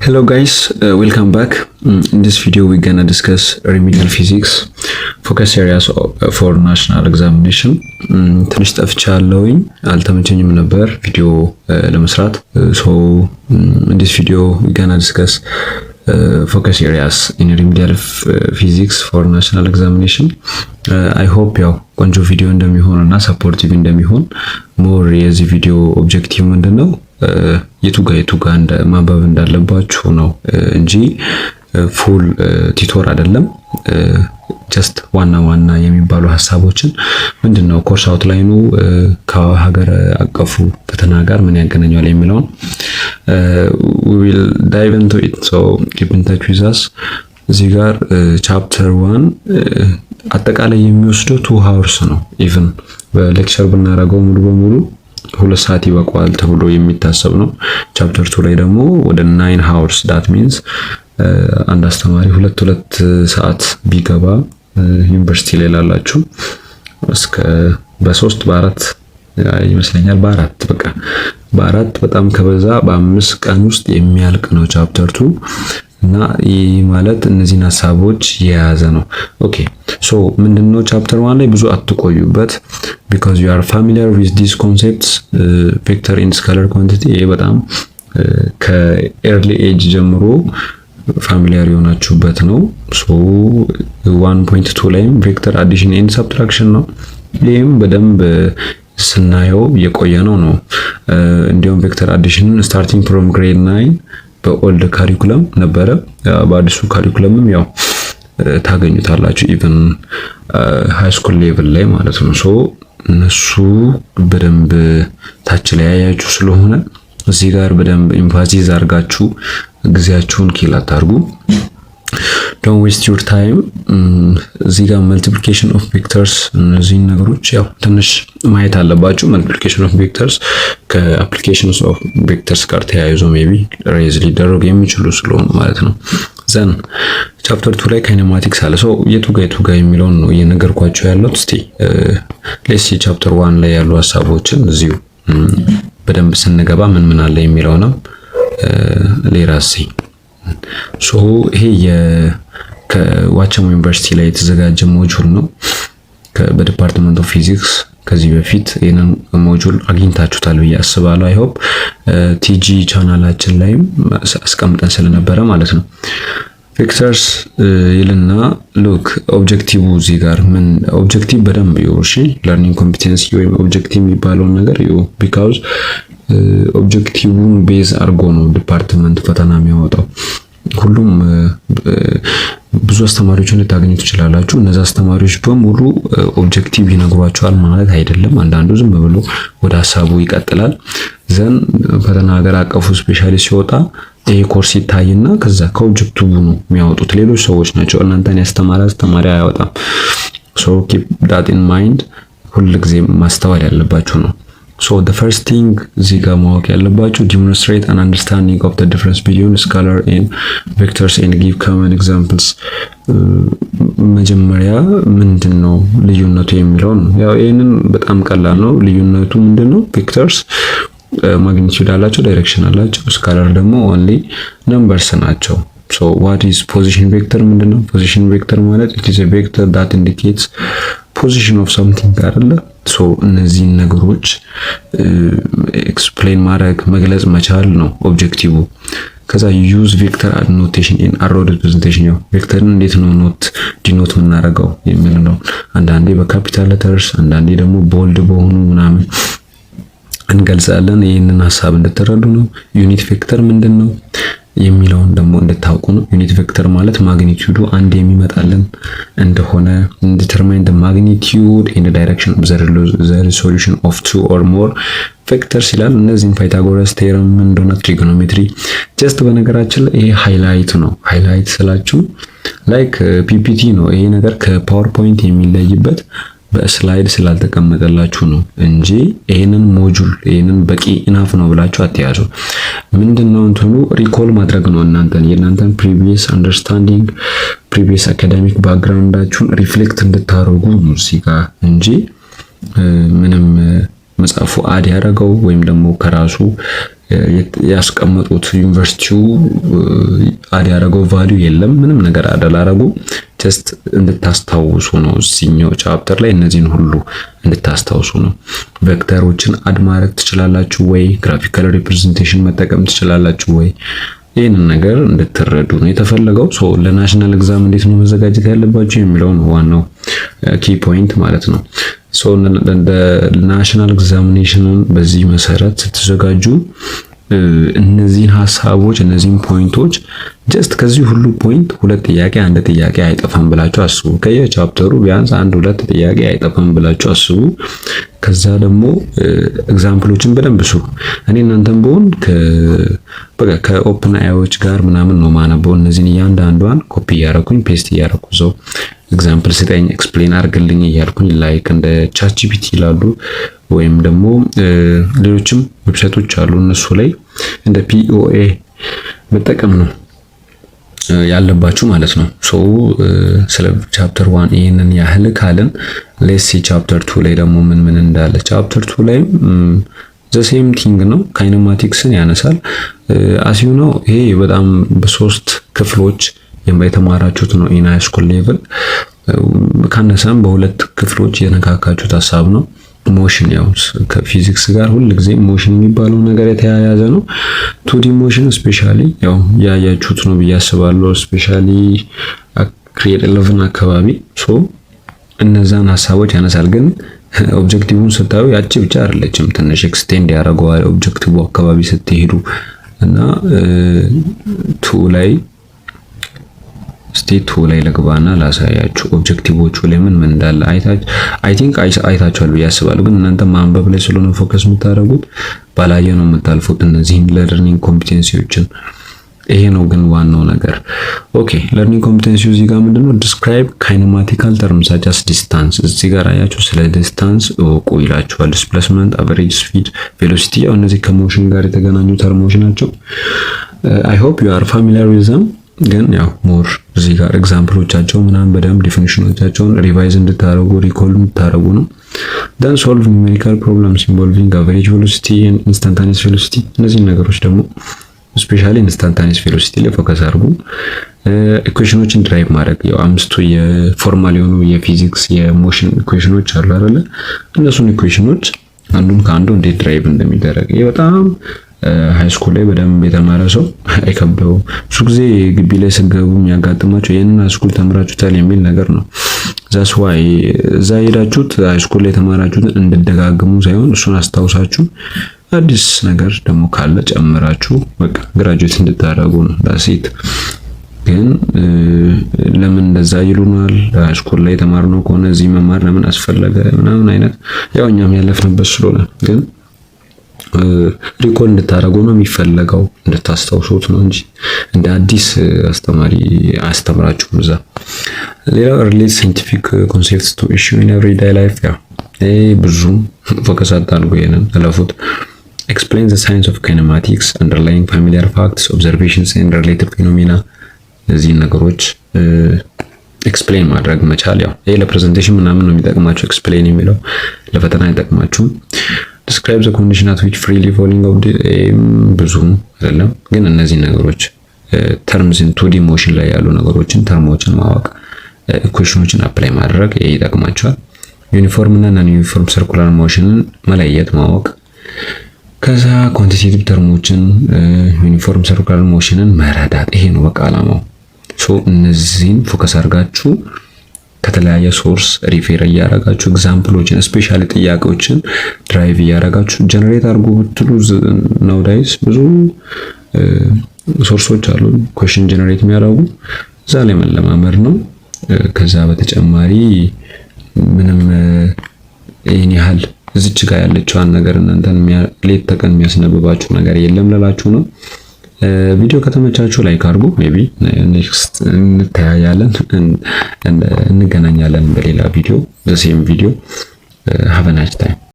Hello guys, welcome back. In this video we're gonna discuss remedial physics focus areas for national examination. ትንሽ ጠፍቻለሁኝ አልተመቸኝም ነበር ቪዲዮ ለመስራት. So in this video we're gonna discuss focus areas in remedial physics for national examination. I hope ያው ቆንጆ ቪዲዮ እንደሚሆንና ሰፖርቲቭ እንደሚሆን ሞር የዚህ ቪዲዮ ኦብጀክቲቭ ምንድነው የቱጋ ማንበብ እንዳለባችሁ ነው እንጂ ፉል ቲቶር አይደለም። ጀስት ዋና የሚባሉ ሐሳቦችን ምንድነው ኮርስ አውትላይኑ ከሀገር አቀፉ ፈተና ጋር ምን ያገናኛል የሚለውን we will dive into it, so keep in touch with us. እዚህ ጋር ቻፕተር 1 አጠቃላይ የሚወስደው 2 hours ነው። ኢቭን በሌክቸር ብናረገው ሙሉ በሙሉ 2 ሰዓት ይበቃዋል ተብሎ የሚታሰብ ነው። ቻፕተር 2 ላይ ደግሞ ወደ 9 hours that means አንድ አስተማሪ 2 ሰዓት ቢገባ ዩኒቨርሲቲ ላይ ላላችሁ እስከ በ3 በ4 ይመስለኛል በ4 በጣም ከበዛ በ5 ቀን ውስጥ የሚያልቅ ነው ቻፕተር 2 እና ይህ ማለት እነዚህን ሐሳቦች የያዘ ነው። ኦኬ ሶ ምንድነው ቻፕተር 1 ላይ ብዙ አትቆዩበት because you are familiar with these concepts. vector in scalar quantity ይሄ በጣም ከኤርሊ ኤጅ ጀምሮ ፋሚሊያር የሆናችሁበት ነው። ሶ 1.2 ላይም ቬክተር አዲሽን ኤንድ ሰብትራክሽን ነው። ይሄም በደንብ ስናየው የቆየ ነው። እንዲሁም ቬክተር አዲሽን ስታርቲንግ ፍሮም ግሬድ 9 በኦልድ ካሪኩለም ነበረ። በአዲሱ ካሪኩለምም ያው ታገኙታላችሁ ኢቭን ሃይ ስኩል ሌቭል ላይ ማለት ነው። ሶ እነሱ በደንብ ታች ላይ ያያችሁ ስለሆነ እዚህ ጋር በደንብ ኢምፋሲዝ አድርጋችሁ ጊዜያችሁን ኪል አታርጉ። don't waste your time. እዚህ ጋር multiplication of vectors እነዚህ ነገሮች ያው ትንሽ ማየት አለባችሁ። multiplication of vectors ከapplications of vectors ጋር ተያይዞ maybe ሬዝ ሊደረጉ የሚችሉ ስለሆነ ማለት ነው። ዘን ቻፕተር 2 ላይ ካይኔማቲክስ አለ። ሶ የቱጋ የሚለውን ነው እየነገርኳችሁ ያለሁት። እስቲ ሌትስ ሲ ቻፕተር 1 ላይ ያሉ ሐሳቦችን እዚሁ በደንብ ስንገባ ምን አለ የሚለው ነው ሌራሲ። ሶ ይሄ ከዋቸሞ ዩኒቨርሲቲ ላይ የተዘጋጀ ሞጁል ነው በዲፓርትመንት ኦፍ ፊዚክስ። ከዚህ በፊት ይሄንን ሞጁል አግኝታችሁታል ብዬ አስባለሁ። አይ ሆፕ ቲጂ ቻናላችን ላይ አስቀምጠን ስለነበረ ማለት ነው። ቬክተርስ ይልና ሉክ ኦብጀክቲቭ እዚህ ጋር ምን ኦብጀክቲቭ በደንብ ይወርሺ ለርኒንግ ኮምፒተንሲ ወይም ኦብጀክቲቭ የሚባለው ነገር ቢካዝ ኦብጀክቲቭን ቤዝ አድርጎ ነው ዲፓርትመንት ፈተና የሚያወጣው። ሁሉም ብዙ አስተማሪዎችን ልታገኙ ትችላላችሁ። እነዛ አስተማሪዎች በሙሉ ኦብጀክቲቭ ይነግሯቸዋል ማለት አይደለም። አንዳንዱ ዝም ብሎ ወደ ሐሳቡ ይቀጥላል። ዘን ፈተና ሀገር አቀፉ ስፔሻሊ ሲወጣ ይሄ ኮርስ ይታይና ከዛ ከኦብጀክቲቭ ነው የሚያወጡት ሌሎች ሰዎች ናቸው። እናንተን ያስተማረ አስተማሪ አያወጣም። so keep that in mind። ሁልጊዜ ማስተዋል ያለባችሁ ነው። So the first thing እዚህ ጋር ማወቅ ያለባችሁ demonstrate an understanding of the difference between scalar and vectors and give common examples። መጀመሪያ ምንድነው ልዩነቱ የሚለው ነው። ያው ይሄንን በጣም ቀላል ነው። ልዩነቱ ምንድነው? ቬክተርስ ማግኒቲዩድ አላቸው፣ ዳይሬክሽን አላቸው። ስካላር ደግሞ only numbers ናቸው። So what is position vector? ምንድነው position vector ማለት? it is a vector that indicates position of something አይደለ? ሶ እነዚህ ነገሮች ኤክስፕሌን ማድረግ መግለጽ መቻል ነው ኦብጀክቲቭ። ከዛ ዩዝ ቬክተር ኖቴሽን ኢን አሮ ሪፕሬዘንቴሽን። ያው ቬክተርን እንዴት ነው ዲኖት የምናደርገው የሚል ነው። አንዳንዴ በካፒታል ሌተርስ፣ አንዳንዴ ደግሞ ቦልድ በሆኑ ምናምን እንገልጻለን። ይህንን ሐሳብ እንድትረዱ ነው። ዩኒት ቬክተር ምንድነው የሚለውን ደግሞ እንድታውቁ ነው። ዩኒት ቬክተር ማለት ማግኒቲዩዱ አንድ የሚመጣልን እንደሆነ determine the magnitude and the direction of the resolution of 2 or more vectors ይላል። እነዚህን ፓይታጎረስ ቴረም እንደሆነ ትሪጎኖሜትሪ ጀስት በነገራችን ላይ ይሄ ሃይላይት ነው። ሃይላይት ስላችሁ ላይክ ፒፒቲ ነው። ይሄ ነገር ከፓወርፖይንት የሚለይበት በስላይድ ስላልተቀመጠላችሁ ነው እንጂ ይሄንን ሞጁል ይሄንን በቂ ኢናፍ ነው ብላችሁ አትያዙ። ምንድነው እንትኑ ሪኮል ማድረግ ነው። የእናንተን ፕሪቪየስ አንደርስታንዲንግ ፕሪቪየስ አካዳሚክ ባክግራውንዳችሁን ሪፍሌክት እንድታረጉ ነው እዚህ ጋር እንጂ ምንም መጽሐፉ አድ ያደረገው ወይም ደግሞ ከራሱ ያስቀመጡት ዩኒቨርሲቲው አድ ያደረገው ቫልዩ የለም። ምንም ነገር አደላረጉ። ጀስት እንድታስታውሱ ነው። እዚህኛው ቻፕተር ላይ እነዚህን ሁሉ እንድታስታውሱ ነው። ቬክተሮችን አድ ማድረግ ትችላላችሁ ወይ? ግራፊካል ሪፕሬዘንቴሽን መጠቀም ትችላላችሁ ወይ? ይህንን ነገር እንድትረዱ ነው የተፈለገው። ሶ ለናሽናል ኤግዛም እንዴት ነው መዘጋጀት ያለባችሁ የሚለው ነው ዋናው ኪ ፖይንት ማለት ነው። ሶ ናሽናል ኤግዛሚኔሽንን በዚህ መሰረት ስትዘጋጁ እነዚህን ሀሳቦች እነዚህን ፖይንቶች ጀስት ከዚህ ሁሉ ፖይንት ሁለት ጥያቄ አንድ ጥያቄ አይጠፋም ብላችሁ አስቡ። ከየቻፕተሩ ቢያንስ አንድ ሁለት ጥያቄ አይጠፋም ብላችሁ አስቡ። ከዛ ደግሞ ኤግዛምፕሎችን በደንብ ስሩ። እኔ እናንተም በሆን ከኦፕን አይዎች ጋር ምናምን ነው ማነበው። እነዚህን እያንዳንዷን ኮፒ እያረኩኝ ፔስት እያረኩ ሰው ኤግዛምፕል ስጠኝ ኤክስፕሌን አድርግልኝ እያልኩኝ ላይክ እንደ ቻትጂፒቲ ይላሉ ወይም ደግሞ ሌሎችም ዌብሳይቶች አሉ እነሱ ላይ እንደ ፒኦኤ መጠቀም ነው ያለባችሁ ማለት ነው። ሶ ስለ ቻፕተር 1 ይሄንን ያህል ካልን ሌትስ ሲ ቻፕተር 2 ላይ ደግሞ ምን እንዳለ። ቻፕተር 2 ላይ ዘ ሴም ቲንግ ነው። ካይኔማቲክስን ያነሳል። አሲዩ ነው ይሄ በጣም በሶስት ክፍሎች የተማራችሁት ነው። ኢን ሃይ ስኩል ሌቭል ካነሳም በሁለት ክፍሎች የነካካችሁት ሀሳብ ነው። ሞሽን ያው ከፊዚክስ ጋር ሁሉ ጊዜ ሞሽን የሚባለው ነገር የተያያዘ ነው። ቱዲ ሞሽን ስፔሻሊ ያው ያያችሁት ነው ብዬ አስባለሁ። ስፔሻሊ ክሬድ 11 አካባቢ ሶ እነዛን ሀሳቦች ያነሳል። ግን ኦብጀክቲቭን ስታዩ ያቺ ብቻ አይደለችም፣ ትንሽ ኤክስቴንድ ያደርገዋል ኦብጀክቲቭ አካባቢ ስትሄዱ እና ቱ ላይ ስቴት 2 ላይ ለግባና ላሳያችሁ ኦብጀክቲቮቹ ላይ ምን እንዳለ አይ ቲንክ አይታችኋል ብዬ አስባለሁ። ግን እናንተ ማንበብ ላይ ስለሆነ ፎከስ የምታደርጉት ባላየ ነው የምታልፉት እነዚህን ለርኒንግ ኮምፒቴንሲዎችን። ይሄ ነው ግን ዋናው ነገር። ኦኬ ለርኒንግ ኮምፒቴንሲው እዚህ ጋር ምንድነው? ዲስክራይብ ካይኔማቲካል ተርምስ such as ዲስታንስ። እዚህ ጋር አያችሁ ስለ ዲስታንስ እወቁ ይላችኋል። ዲስፕሌስመንት፣ አቨሬጅ ስፒድ፣ ቬሎሲቲ ያው እነዚህ ከሞሽን ጋር የተገናኙ ተርሞች ናቸው። አይ ሆፕ ዩ አር ፋሚሊያር ዊዝ ዘም። ግን ያው ሞር እዚህ ጋር ኤግዛምፕሎቻቸው ምናምን በደንብ ዲፊኒሽኖቻቸውን ሪቫይዝ እንድታረጉ ሪኮል እንድታረጉ ነው። then solve numerical problems involving average velocity and instantaneous velocity። እነዚህ ነገሮች ደግሞ ስፔሻሊ ኢንስታንታኒየስ ቬሎሲቲ ላይ ፎከስ አድርጉ። ኢኩዌሽኖችን ድራይቭ ማድረግ ያው አምስቱ የፎርማል የሆኑ የፊዚክስ የሞሽን ኢኩዌሽኖች አሉ አይደለ? እነሱን ኢኩዌሽኖች አንዱን ከአንዱ እንዴት ድራይቭ እንደሚደረግ ይሄ በጣም ሃይ ስኩል ላይ በደንብ የተማረ ሰው አይከብደውም። ብዙ ጊዜ ግቢ ላይ ስገቡ የሚያጋጥማቸው ይሄንን ሃይ ስኩል ተምራችሁታል የሚል ነገር ነው። ዛስ ዋይ እዛ ሄዳችሁት ሃይ ስኩል ላይ የተማራችሁትን እንድደጋግሙ ሳይሆን እሱን አስታውሳችሁ አዲስ ነገር ደግሞ ካለ ጨምራችሁ በቃ ግራጁዌት እንድታደርጉ ነው። ዳሴት ግን ለምን እንደዛ ይሉናል? ሃይ ስኩል ላይ የተማርነው ከሆነ እዚህ መማር ለምን አስፈለገ ምናምን አይነት ያው እኛም ያለፍንበት ስለሆነ ግን ሪኮል እንድታደርጉ ነው የሚፈለገው፣ እንድታስታውሱት ነው እንጂ እንደ አዲስ አስተማሪ አስተምራችሁም እዛ። ሌላው ሪሌት ሳይንቲፊክ ኮንሴፕትስ ቱ ኢሹ ኢን ኤቭሪዴይ ላይፍ ያው ብዙ ፎከስ አድርጉ፣ ይሄንን ተለፉት። explain the science of kinematics, underlying familiar facts, observations and related phenomena። እዚህ ነገሮች ኤክስፕሌን ማድረግ መቻል ያው ይሄ ለፕሬዘንቴሽን ምናምን ነው የሚጠቅማችሁ። ኤክስፕሌን የሚለው ለፈተና አይጠቅማችሁም። describe the condition at which freely falling object ብዙ አይደለም፣ ግን እነዚህ ነገሮች terms in 2D motion ላይ ያሉ ነገሮችን ተርሞችን ማወቅ፣ ኢኩዌሽኖችን አፕላይ ማድረግ ይሄ ይጠቅማችኋል። ዩኒፎርም እና ናን ዩኒፎርም ሰርኩላር ሞሽንን መለየት ማወቅ፣ ከዛ ኳንቲቴቲቭ ተርሞችን ዩኒፎርም ሰርኩላር ሞሽንን መረዳት፣ ይሄ ነው በቃ ዓላማው። ሶ እነዚህን ፎከስ አድርጋችሁ ከተለያየ ሶርስ ሪፌር እያደረጋችሁ ኤግዛምፕሎችን ስፔሻሊ ጥያቄዎችን ድራይቭ እያደረጋችሁ ጀነሬት አድርጉ ብትሉ ናውዳይስ ብዙ ሶርሶች አሉ ኩዌሽን ጀነሬት የሚያደርጉ፣ እዛ ላይ መለማመድ ነው። ከዛ በተጨማሪ ምንም ይሄን ያህል እዚች ጋር ያለችዋን ነገር እናንተን ሌት ተቀን የሚያስነብባችሁ ነገር የለም ለላችሁ ነው። ቪዲዮ ከተመቻችሁ ላይክ አድርጉ። ሜቢ ኔክስት እንተያያለን፣ እንገናኛለን በሌላ ቪዲዮ ዘ ሴም ቪዲዮ። ሃቭ አ ናይስ ታይም